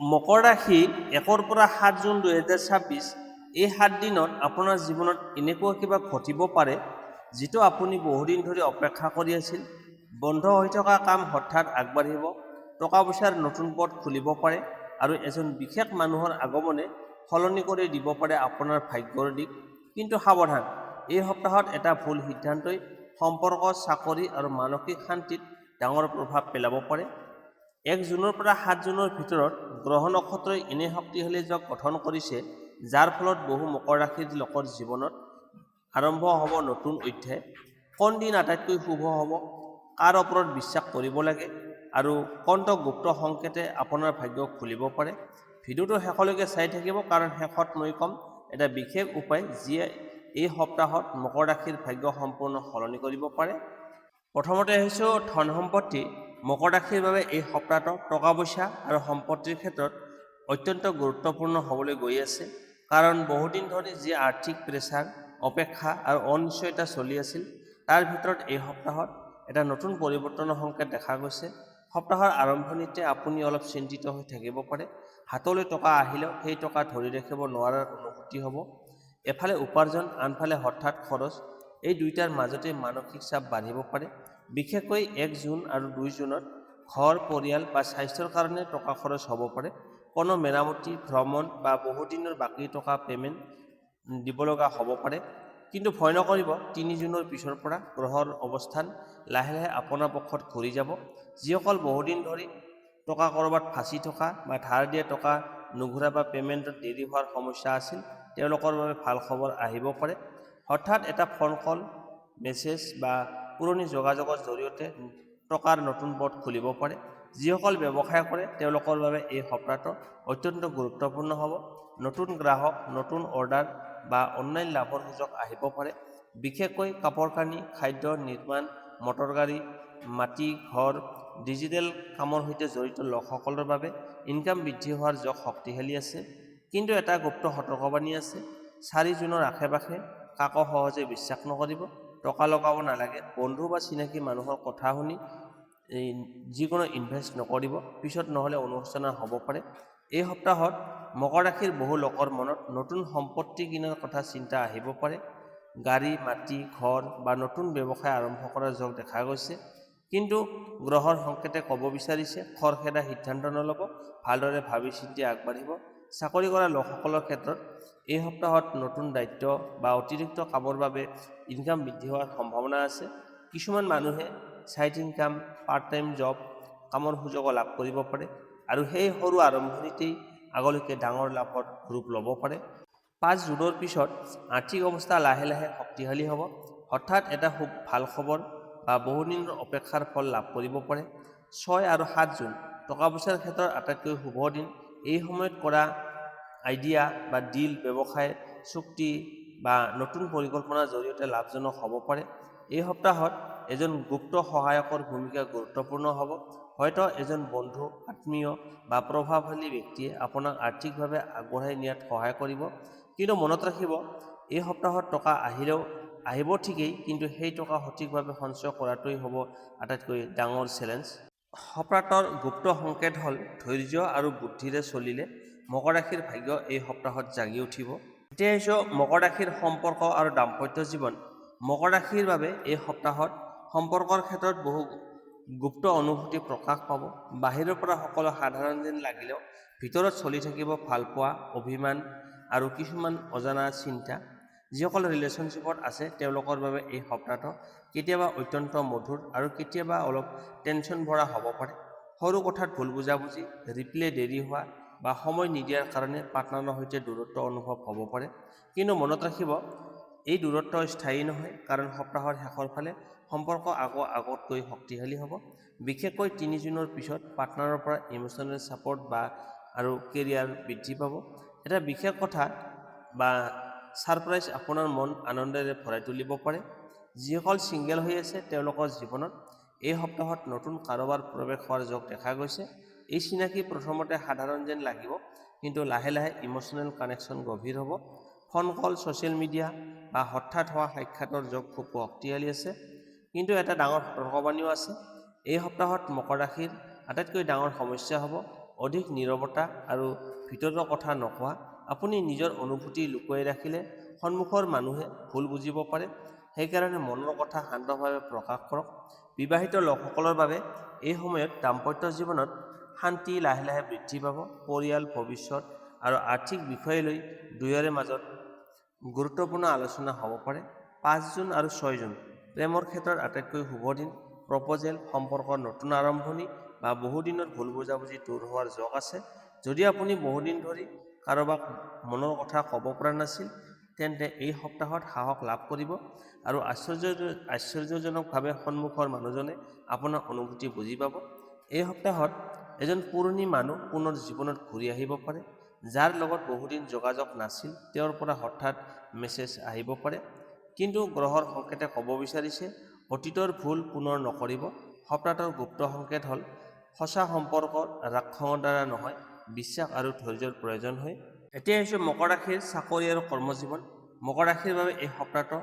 মকৰ ৰাশি 1 পৰা 7 জুন 2026 এই 7 দিনত আপোনাৰ জীৱনত এনেকুৱা কিবা ঘটিব পাৰে যিটো আপুনি বহুদিন ধৰি অপেক্ষা কৰি আছিল। বন্ধ হৈ থকা কাম হঠাৎ আগবাঢ়িব, টকা পইচাৰ নতুন পথ খুলিব পাৰে আৰু এজন বিশেষ মানুহৰ আগমনে সলনি কৰি দিব পাৰে আপোনাৰ ভাগ্যৰ দিশ। কিন্তু সাৱধান, এই সপ্তাহত এটা ভুল সিদ্ধান্তই সম্পৰ্ক, চাকৰি আৰু মানসিক শান্তিত ডাঙৰ প্ৰভাৱ পেলাব পাৰে। 1 জুনৰ পৰা 7 জুনৰ ভিতৰত গ্ৰহ নক্ষত্ৰই এনে শক্তিশালী যোগ গঠন কৰিছে যাৰ ফলত বহু মকৰ ৰাশিৰ লোকৰ জীৱনত আৰম্ভ হ'ব নতুন অধ্যায়। কোন দিন আটাইতকৈ শুভ হ'ব, কাৰ ওপৰত বিশ্বাস কৰিব লাগে আৰু কোনটো গুপ্ত সংকেতে আপোনাৰ ভাগ্য খুলিব পাৰে। ভিডিঅ'টো শেষলৈকে চাই থাকিব, কাৰণ শেষত মই ক'ম এটা বিশেষ উপায় যিয়ে এই সপ্তাহত মকৰ ৰাশিৰ ভাগ্য সম্পূৰ্ণ সলনি কৰিব পাৰে। প্ৰথমতে আহিছোঁ ধন সম্পত্তি। মকৰ ৰাশিৰ বাবে এই সপ্তাহটো টকা পইচা আৰু সম্পত্তিৰ ক্ষেত্ৰত অত্যন্ত গুৰুত্বপূৰ্ণ হ'বলৈ গৈ আছে, কাৰণ বহুদিন ধৰি যি আৰ্থিক প্ৰেছাৰ, অপেক্ষা আৰু অনিশ্চয়তা চলি আছিল, তাৰ ভিতৰত এই সপ্তাহত এটা নতুন পৰিৱৰ্তনৰ সংকেত দেখা গৈছে। সপ্তাহৰ আৰম্ভণিতে আপুনি অলপ চিন্তিত হৈ থাকিব পাৰে। হাতলৈ টকা আহিলেও সেই টকা ধৰি ৰাখিব নোৱাৰাৰ অনুভূতি হ'ব। এফালে উপাৰ্জন, আনফালে হঠাৎ খৰচ, এই দুয়োটাৰ মাজতে মানসিক চাপ বাঢ়িব পাৰে। বিশেষকৈ 1 জুন আৰু 2 জুনত ঘৰ, পৰিয়াল বা স্বাস্থ্যৰ কাৰণে টকা খৰচ হ'ব পাৰে। কোনো মেৰামতি, ভ্ৰমণ বা বহুদিনৰ বাকী টকা পে'মেণ্ট দিব লগা হ'ব পাৰে। কিন্তু ভয় নকৰিব, 3 জুনৰ পিছৰ পৰা গ্ৰহৰ অৱস্থান লাহে লাহে আপোনাৰ পক্ষত ঘূৰি যাব। যিসকল বহুদিন ধৰি টকা ক'ৰবাত ফাঁচি থকা বা ধাৰ দিয়া টকা নুঘূৰা বা পে'মেণ্টত দেৰি হোৱাৰ সমস্যা আছিল, তেওঁলোকৰ বাবে ভাল খবৰ আহিব পাৰে। হঠাৎ এটা ফোন কল, মেছেজ বা পুৰণি যোগাযোগৰ জৰিয়তে টকাৰ নতুন পথ খুলিব পাৰে। যিসকল ব্যৱসায় কৰে তেওঁলোকৰ বাবে এই সপ্তাহটো অত্যন্ত গুৰুত্বপূৰ্ণ হ'ব। নতুন গ্ৰাহক, নতুন অৰ্ডাৰ বা অনলাইন লাভৰ সুযোগ আহিব পাৰে। বিশেষকৈ কাপোৰ কানি, খাদ্য, নিৰ্মাণ, মটৰ গাড়ী, মাটি, ঘৰ, ডিজিটেল কামৰ সৈতে জড়িত লোকসকলৰ বাবে ইনকাম বৃদ্ধি হোৱাৰ যোগ শক্তিশালী আছে। কিন্তু এটা গুপ্ত সতৰ্কবাণী আছে। 4 জুনৰ আশে-পাশে কাকো সহজে বিশ্বাস নকৰিব। টকা লগাব নালাগে। বন্ধু বা চিনাকি মানুহৰ কথা শুনি যিকোনো ইনভেষ্ট নকৰিব, পিছত নহ'লে অনুষ্ঠান হ'ব পাৰে। এই সপ্তাহত মকৰ ৰাশিৰ বহু লোকৰ মনত নতুন সম্পত্তি কিনাৰ কথা চিন্তা আহিব পাৰে। গাড়ী, মাটি, ঘৰ বা নতুন ব্যৱসায় আৰম্ভ কৰাৰ যোগ দেখা গৈছে। কিন্তু গ্ৰহৰ সংকেতে ক'ব বিচাৰিছে, খৰখেদা সিদ্ধান্ত নল'ব, ভালদৰে ভাবি চিন্তি আগবাঢ়িব। চাকৰি কৰা লোকসকলৰ ক্ষেত্ৰত এই সপ্তাহত নতুন দায়িত্ব বা অতিৰিক্ত কামৰ বাবে ইনকাম বৃদ্ধি হোৱাৰ সম্ভাৱনা আছে। কিছুমান মানুহে side income, part time job কামৰ সুযোগ লাভ কৰিব পাৰে আৰু সেই সৰু আৰম্ভণিতেই আগলৈকে ডাঙৰ লাভৰ ৰূপ ল'ব পাৰে। 5 জুনৰ পিছত আৰ্থিক অৱস্থা লাহে লাহে শক্তিশালী হ'ব। হঠাৎ এটা খুব ভাল খবৰ বা বহুদিনৰ অপেক্ষাৰ ফল লাভ কৰিব পাৰে। 6 আৰু 7 জুন টকা পইচাৰ ক্ষেত্ৰত আটাইতকৈ শুভ দিন। এই সময়ত কৰা আইডিয়া বা ডিল, ব্যৱসায় চুক্তি বা নতুন পৰিকল্পনাৰ জৰিয়তে লাভজনক হ'ব পাৰে। এই সপ্তাহত এজন গুপ্ত সহায়কৰ ভূমিকা গুৰুত্বপূৰ্ণ হ'ব। হয়তো এজন বন্ধু, আত্মীয় বা প্ৰভাৱশালী ব্যক্তিয়ে আপোনাক আৰ্থিকভাৱে আগবঢ়াই নিয়াত সহায় কৰিব। কিন্তু মনত ৰাখিব, এই সপ্তাহত টকা আহিব ঠিকেই, কিন্তু সেই টকা সঠিকভাৱে সঞ্চয় কৰাটোৱেই হ'ব আটাইতকৈ ডাঙৰ চেলেঞ্জ। সপ্তাহটোৰ গুপ্ত সংকেত হ'ল ধৈৰ্য আৰু বুদ্ধিৰে চলিলে মকৰ ৰাশিৰ ভাগ্য এই সপ্তাহত জাগি উঠিব। এতিয়া আহিছোঁ মকৰ ৰাশিৰ সম্পৰ্ক আৰু দাম্পত্য জীৱন। মকৰ ৰাশিৰ বাবে এই সপ্তাহত সম্পৰ্কৰ ক্ষেত্ৰত বহু গুপ্ত অনুভূতি প্ৰকাশ পাব। বাহিৰৰ পৰা সকলো সাধাৰণ যেন লাগিলেও ভিতৰত চলি থাকিব ভালপোৱা, অভিমান আৰু কিছুমান অজানা চিন্তা। যিসকল ৰিলেশ্যনশ্বিপত আছে তেওঁলোকৰ বাবে এই সপ্তাহটো কেতিয়াবা অত্যন্ত মধুৰ আৰু কেতিয়াবা অলপ টেনশ্যন ভৰা হ'ব পাৰে। সৰু কথাত ভুল বুজাবুজি, ৰিপ্লে দেৰি হোৱা বা সময় নিদিয়াৰ কাৰণে পাৰ্টনাৰৰ সৈতে দূৰত্ব অনুভৱ হ'ব পাৰে। কিন্তু মনত ৰাখিব, এই দূৰত্ব স্থায়ী নহয়, কাৰণ সপ্তাহৰ শেষৰ ফালে সম্পৰ্ক আগতকৈ শক্তিশালী হ'ব। বিশেষকৈ 3 জুনৰ পিছত পাৰ্টনাৰৰ পৰা ইম'চনেল ছাপৰ্ট আৰু কেৰিয়াৰ বৃদ্ধি পাব। এটা বিশেষ কথা বা ছাৰপ্ৰাইজ আপোনাৰ মন আনন্দেৰে ভৰাই তুলিব পাৰে। যিসকল ছিংগেল হৈ আছে তেওঁলোকৰ জীৱনত এই সপ্তাহত নতুন কাৰোবাৰ প্ৰৱেশ হোৱাৰ যোগ দেখা গৈছে। এই চিনাকি প্ৰথমতে সাধাৰণ যেন লাগিব, কিন্তু লাহে লাহে ইম'চনেল কানেকশ্যন গভীৰ হ'ব। ফোন কল, ছ'চিয়েল মিডিয়া বা হঠাৎ হোৱা সাক্ষাতৰ যোগ খুব শক্তিশালী আছে। কিন্তু এটা ডাঙৰ সতৰ্কবাণীও আছে। এই সপ্তাহত মকৰ ৰাশিৰ আটাইতকৈ ডাঙৰ সমস্যা হ'ব অধিক নীৰৱতা আৰু ভিতৰৰ কথা নকোৱা। আপুনি নিজৰ অনুভূতি লুকুৱাই ৰাখিলে সন্মুখৰ মানুহে ভুল বুজিব পাৰে। সেইকাৰণে মনৰ কথা শান্তভাৱে প্ৰকাশ কৰক। বিবাহিত লোকসকলৰ বাবে এই সময়ত দাম্পত্য জীৱনত শান্তি লাহে লাহে বৃদ্ধি পাব। পৰিয়াল, ভৱিষ্যত আৰু আৰ্থিক বিষয় লৈ দুয়োৰে মাজত গুৰুত্বপূৰ্ণ আলোচনা হ'ব পাৰে। 5 জুন আৰু 6 জুন প্ৰেমৰ ক্ষেত্ৰত আটাইতকৈ শুভ দিন। প্ৰপ'জেল, সম্পৰ্কৰ নতুন আৰম্ভণি বা বহুদিনৰ ভুল বুজাবুজি দূৰ হোৱাৰ যোগ আছে। যদি আপুনি বহুদিন ধৰি কাৰোবাক মনৰ কথা ক'ব পৰা নাছিল, তেন্তে এই সপ্তাহত সাহস লাভ কৰিব আৰু আশ্চৰ্যজনকভাৱে সন্মুখৰ মানুহজনে আপোনাৰ অনুভূতি বুজি পাব। এই সপ্তাহত এজন পুৰণি মানুহ পুনৰ জীৱনত ঘূৰি আহিব পাৰে। যাৰ লগত বহুদিন যোগাযোগ নাছিল, তেওঁৰ পৰা হঠাৎ মেছেজ আহিব পাৰে। কিন্তু গ্ৰহৰ সংকেতে ক'ব বিচাৰিছে অতীতৰ ভুল পুনৰ নকৰিব। সপ্তাহটোৰ গুপ্ত সংকেত হ'ল সঁচা সম্পৰ্কৰ ৰাগ-খঙৰ দ্বাৰা নহয়, বিশ্বাস আৰু ধৈৰ্যৰ প্ৰয়োজন হয়। এতিয়া হৈছে মকৰ ৰাশিৰ চাকৰি আৰু কৰ্মজীৱন। মকৰ ৰাশিৰ বাবে এই সপ্তাহটো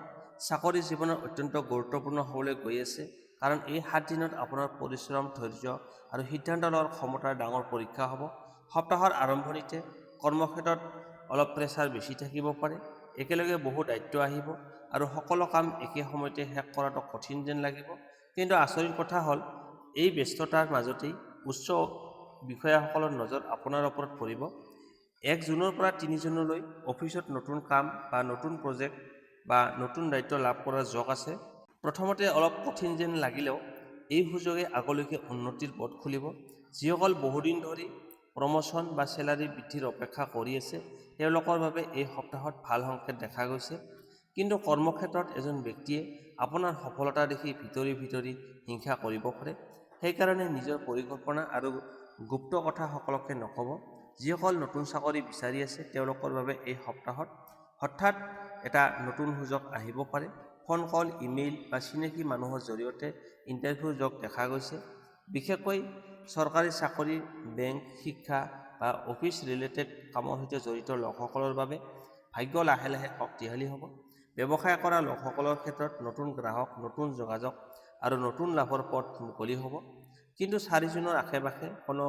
চাকৰি জীৱনত অত্যন্ত গুৰুত্বপূৰ্ণ হ'বলৈ গৈ আছে, কাৰণ এই 7 দিনত আপোনাৰ পৰিশ্ৰম, ধৈৰ্য আৰু সিদ্ধান্ত লোৱাৰ ক্ষমতাৰ ডাঙৰ পৰীক্ষা হ'ব। সপ্তাহৰ আৰম্ভণিতে কৰ্মক্ষেত্ৰত অলপ প্ৰেছাৰ বেছি থাকিব পাৰে। একেলগে বহু দায়িত্ব আহিব আৰু সকলো কাম একে সময়তে শেষ কৰাটো কঠিন যেন লাগিব। কিন্তু আচৰিত কথা হ'ল, এই ব্যস্ততাৰ মাজতেই উচ্চ বিষয়াসকলৰ নজৰ আপোনাৰ ওপৰত পৰিব। 1 জুনৰ পৰা 3 জুনলৈ অফিচত নতুন কাম বা নতুন প্ৰজেক্ট বা নতুন দায়িত্ব লাভ কৰাৰ যোগ আছে। প্ৰথমতে অলপ কঠিন যেন লাগিলেও এই সুযোগে আগলৈকে উন্নতিৰ পথ খুলিব। যিসকল বহুদিন ধৰি প্ৰমোচন বা চেলাৰী বৃদ্ধিৰ অপেক্ষা কৰি আছে, তেওঁলোকৰ বাবে এই সপ্তাহত ভাল সংকেত দেখা গৈছে। কিন্তু কৰ্মক্ষেত্ৰত এজন ব্যক্তিয়ে আপোনাৰ সফলতা দেখি ভিতৰি ভিতৰি হিংসা কৰিব পাৰে। সেইকাৰণে নিজৰ পৰিকল্পনা আৰু গুপ্ত কথা সকলোকে নক'ব। যিসকল নতুন চাকৰি বিচাৰি আছে, তেওঁলোকৰ বাবে এই সপ্তাহত হঠাৎ এটা নতুন সুযোগ আহিব পাৰে। ফোন কল, ইমেইল বা চিনাকি মানুহৰ জৰিয়তে ইণ্টাৰভিউৰ যোগ দেখা গৈছে। বিশেষকৈ চৰকাৰী চাকৰি, বেংক, শিক্ষা বা অফিচ ৰিলেটেড কামৰ সৈতে জড়িত লোকসকলৰ বাবে ভাগ্য লাহে লাহে শক্তিশালী হ'ব। ব্যৱসায় কৰা লোকসকলৰ ক্ষেত্ৰত নতুন গ্ৰাহক, নতুন যোগাযোগ আৰু নতুন লাভৰ পথ মুকলি হ'ব। কিন্তু 4 জুনৰ আশে-পাশে কোনো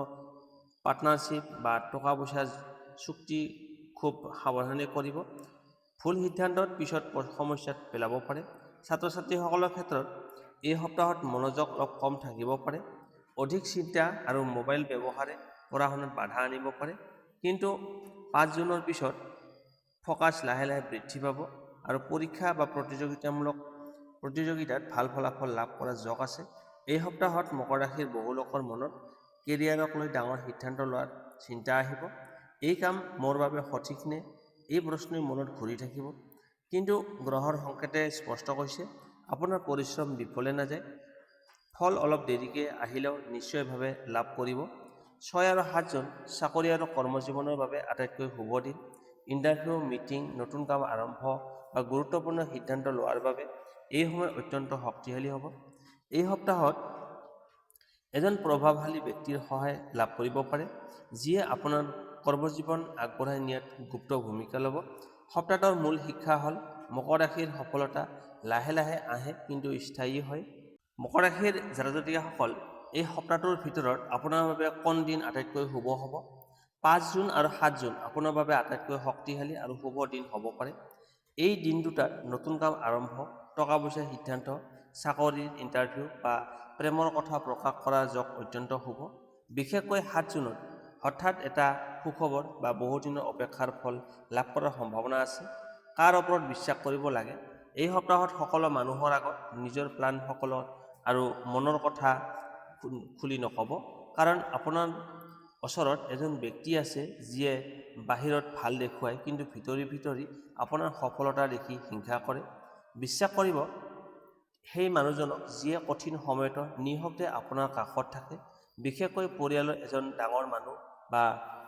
পাৰ্টনাৰশ্বিপ বা টকা পইচাৰ চুক্তি খুব সাৱধানে কৰিব। ভুল সিদ্ধান্তত পিছত সমস্যাত পেলাব পাৰে। ছাত্ৰ-ছাত্ৰীসকলৰ ক্ষেত্ৰত এই সপ্তাহত মনোযোগ অলপ কম থাকিব পাৰে। অধিক চিন্তা আৰু মোবাইল ব্যৱহাৰে পঢ়া-শুনাত বাধা আনিব পাৰে। কিন্তু 5 জুনৰ পিছত ফ'কাছ লাহে লাহে বৃদ্ধি পাব আৰু পৰীক্ষা বা প্ৰতিযোগিতাত ভাল ফলাফল লাভ কৰাৰ যোগ আছে। এই সপ্তাহত মকৰ ৰাশিৰ বহু লোকৰ মনত কেৰিয়াৰক লৈ ডাঙৰ সিদ্ধান্ত লোৱাৰ চিন্তা আহিব। এই কাম মোৰ বাবে সঠিক নে? এই প্ৰশ্নই মনত ঘূৰি থাকিব। কিন্তু গ্ৰহৰ সংকেতে স্পষ্ট কৈছে আপোনাৰ পৰিশ্ৰম বিফলে নাযায়। ফল অলপ দেৰিকৈ আহিলেও নিশ্চয়ভাৱে লাভ কৰিব। 6 আৰু 7 জুন চাকৰি আৰু কৰ্মজীৱনৰ বাবে আটাইতকৈ শুভ দিন। ইণ্টাৰভিউ, মিটিং, নতুন কাম আৰম্ভ বা গুৰুত্বপূৰ্ণ সিদ্ধান্ত লোৱাৰ বাবে এই সময় অত্যন্ত শক্তিশালী হ'ব। এই সপ্তাহত এজন প্ৰভাৱশালী ব্যক্তিৰ সহায় লাভ কৰিব পাৰে, যিয়ে আপোনাৰ কৰ্মজীৱন আগবঢ়াই নিয়াত গুপ্ত ভূমিকা ল'ব। সপ্তাহটোৰ মূল শিক্ষা হ'ল মকৰ ৰাশিৰ সফলতা লাহে লাহে আহে কিন্তু স্থায়ী হয়। মকৰ ৰাশিৰ জাতক-জাতিকাসকল, এই সপ্তাহটোৰ ভিতৰত আপোনাৰ বাবে কোন দিন আটাইতকৈ শুভ হ'ব? 5 জুন আৰু 7 জুন আপোনাৰ বাবে আটাইতকৈ শক্তিশালী আৰু শুভ দিন হ'ব পাৰে। এই দিন দুটাত নতুন কাম আৰম্ভ, টকা পইচাৰ সিদ্ধান্ত, চাকৰিৰ ইণ্টাৰভিউ বা প্ৰেমৰ কথা প্ৰকাশ কৰাৰ যোগ অত্যন্ত শুভ। বিশেষকৈ 7 জুনত হঠাৎ এটা সুখবৰ বা বহুদিনৰ অপেক্ষাৰ ফল লাভ কৰাৰ সম্ভাৱনা আছে। কাৰ ওপৰত বিশ্বাস কৰিব লাগে? এই সপ্তাহত সকলো মানুহৰ আগত নিজৰ প্লানসকলৰ আৰু মনৰ কথা খুলি নক'ব, কাৰণ আপোনাৰ ওচৰত এজন ব্যক্তি আছে যিয়ে বাহিৰত ভাল দেখুৱায় কিন্তু ভিতৰি ভিতৰি আপোনাৰ সফলতা দেখি হিংসা কৰে। বিশ্বাস কৰিব সেই মানুহজনক যিয়ে কঠিন সময়তো নিঃশব্দে আপোনাৰ কাষত থাকে। বিশেষকৈ পৰিয়ালৰ এজন ডাঙৰ মানুহ বা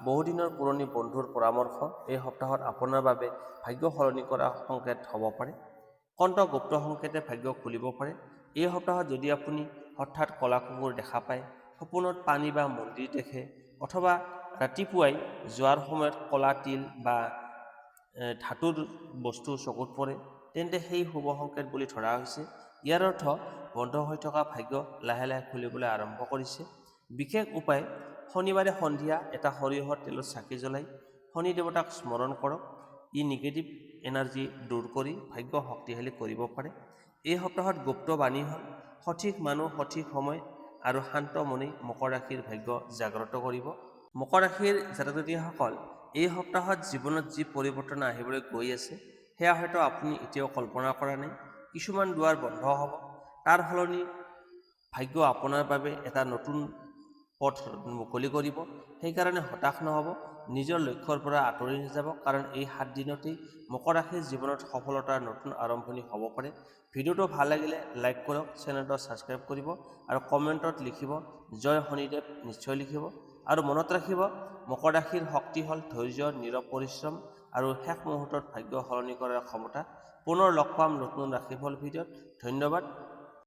বহুদিনৰ পুৰণি বন্ধুৰ পৰামৰ্শ এই সপ্তাহত আপোনাৰ বাবে ভাগ্য সলনি কৰা সংকেত হ'ব পাৰে। কোনটো গুপ্ত সংকেতে ভাগ্য খুলিব পাৰে? এই সপ্তাহত যদি আপুনি হঠাৎ ক'লা কুকুৰ দেখা পায়, সপোনত পানী বা মন্দিৰ দেখে, অথবা ৰাতিপুৱাই যোৱাৰ সময়ত ক'লা তিল বা ধাতুৰ বস্তু চকুত পৰে, তেন্তে সেই শুভ সংকেত বুলি ধৰা হৈছে। ইয়াৰ অৰ্থ বন্ধ হৈ থকা ভাগ্য লাহে লাহে খুলিবলৈ আৰম্ভ কৰিছে। বিশেষ উপায় শনিবাৰে সন্ধিয়া এটা সৰিয়হৰ তেলত চাকি জ্বলাই শনি দেৱতাক স্মৰণ কৰক। ই নিগেটিভ এনাৰ্জি দূৰ কৰি ভাগ্য শক্তিশালী কৰিব পাৰে। এই সপ্তাহত গুপ্ত বাণী হ'ল সঠিক মানুহ সঠিক সময় আৰু শান্ত মনেই মকৰ ৰাশিৰ ভাগ্য জাগ্ৰত কৰিব। মকৰ ৰাশিৰ জাতক জাতিকসকল, এই সপ্তাহত জীৱনত যি পৰিৱৰ্তন আহিবলৈ গৈ আছে সেয়া হয়তো আপুনি এতিয়াও কল্পনা কৰা নাই। কিছুমান দুৱাৰ বন্ধ হ'ব, তাৰ সলনি ভাগ্য আপোনাৰ বাবে এটা নতুন পথ মুকলি কৰিব। সেইকাৰণে হতাশ নহ'ব, নিজৰ লক্ষ্যৰ পৰা আঁতৰি নাযাব, কাৰণ এই 7 দিনতেই মকৰ ৰাশিৰ জীৱনত সফলতাৰ নতুন আৰম্ভণি হ'ব পাৰে। ভিডিঅ'টো ভাল লাগিলে লাইক কৰক, চেনেলটো ছাবস্ক্ৰাইব কৰিব আৰু কমেণ্টত লিখিব জয় শনিদেৱ নিশ্চয় লিখিব। আৰু মনত ৰাখিব, মকৰ ৰাশিৰ শক্তি হ'ল ধৈৰ্য, নীৰৱ পৰিশ্ৰম আৰু শেষ মুহূৰ্তত ভাগ্য সলনি কৰাৰ ক্ষমতা। পুনৰ লগ পাম নতুন ৰাশিফল ভিডিঅ'ত। ধন্যবাদ।